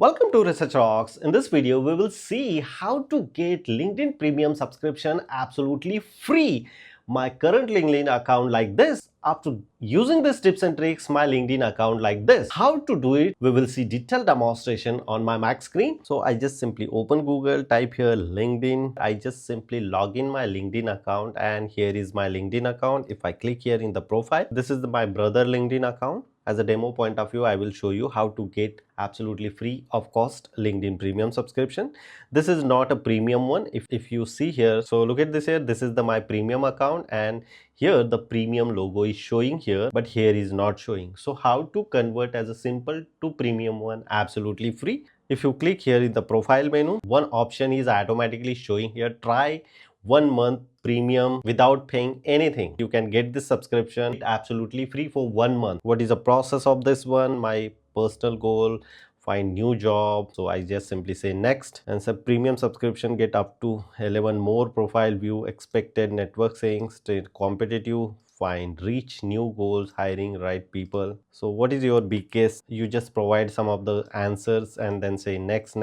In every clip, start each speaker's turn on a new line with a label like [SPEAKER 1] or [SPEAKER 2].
[SPEAKER 1] Welcome to Research Rocks. In this video, we will see how to get LinkedIn Premium subscription absolutely free. My current LinkedIn account like this. After using these tips and tricks, my LinkedIn account like this. How to do it? We will see detailed demonstration on my Mac screen. So I just simply open Google, type here LinkedIn. I just simply log in my LinkedIn account and here is my LinkedIn account. If I click here in the profile, this is my brother LinkedIn account. As a demo point of view, I will show you how to get absolutely free of cost LinkedIn Premium subscription. This is not a premium one. If you see here, so look at this here, this is my premium account and here the premium logo is showing here, but here is not showing. So how to convert as a simple to premium one absolutely free? If you click here in the profile menu, one option is automatically showing here, try 1 month premium without paying anything. You can get this subscription absolutely free for 1 month. What is the process of this one? My personal goal, find new job. So I just simply say next, and premium subscription get up to 11 more profile view, expected network saying, stay competitive, find reach new goals, hiring right people. So what is your biggest? You just provide some of the answers and then say next.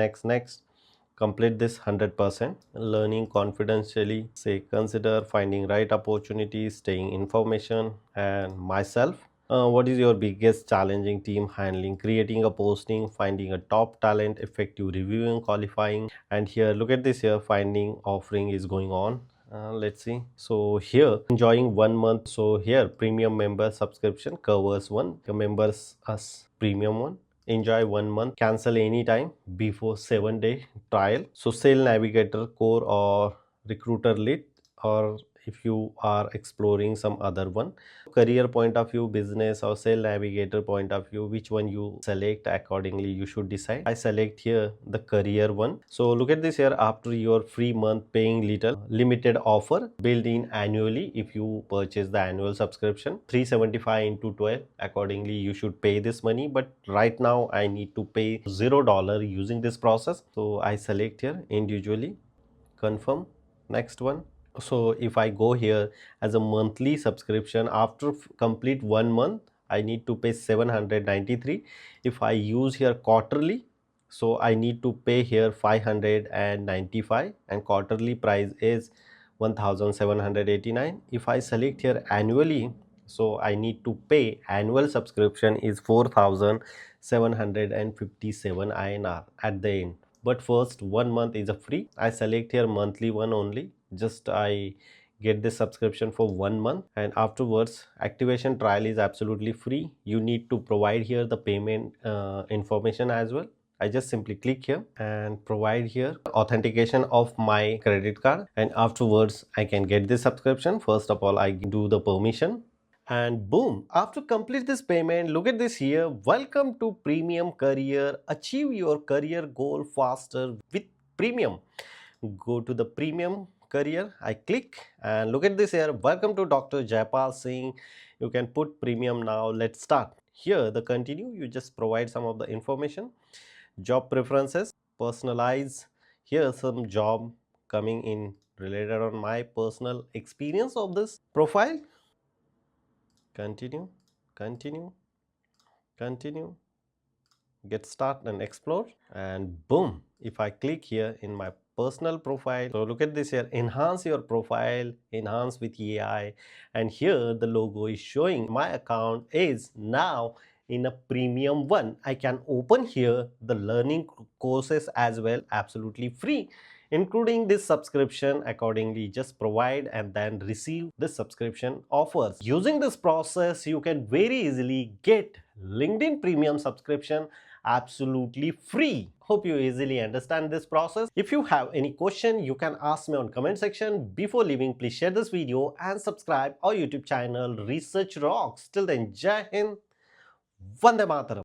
[SPEAKER 1] Complete this 100%. Learning confidentially, say consider finding right opportunities, staying information, and myself. What is your biggest challenging team handling? Creating a posting, finding a top talent, effective reviewing, qualifying. And here look at this here, finding offering is going on. Let's see. So here enjoying 1 month. So here premium member subscription covers one, the members us premium one. Enjoy 1 month, cancel anytime before 7-day trial. So sale navigator core or recruiter lead, or if you are exploring some other one, career point of view, business or sale navigator point of view, which one you select, accordingly you should decide. I select here the career one. So look at this here, after your free month paying little, limited offer built in annually. If you purchase the annual subscription 375 into 12, accordingly you should pay this money, but right now I need to pay $0 using this process. So I select here individually, confirm, next one. So if I go here as a monthly subscription, after complete 1 month I need to pay 793. If I use here quarterly, so I need to pay here 595 and quarterly price is 1789. If I select here annually, so I need to pay annual subscription is 4757 INR at the end. But first 1 month is a free. I select here monthly one only, just I get this subscription for 1 month, and afterwards activation trial is absolutely free. You need to provide here the payment information as well. I just simply click here and provide here authentication of my credit card, and afterwards I can get this subscription. First of all I do the permission, and boom, after complete this payment, look at this here, welcome to premium career, achieve your career goal faster with premium. Go to the premium career, I click, and look at this here, welcome to Dr. Jaipal Singh. You can put premium now. Let's start. Here the continue, you just provide some of the information, job preferences, personalize here some job coming in related on my personal experience of this profile. Continue, continue, continue, get start and explore, and boom, if I click here in my personal profile, so look at this here, enhance your profile, enhance with AI, and here the logo is showing my account is now in a premium one. I can open here the learning courses as well, absolutely free, including this subscription. Accordingly just provide and then receive the subscription offers. Using this process you can very easily get LinkedIn Premium subscription absolutely free. Hope you easily understand this process. If you have any question, you can ask me on comment section. Before leaving, please share this video and subscribe our YouTube channel Research Rocks. Till then, Jai Hind, Vande Mataram.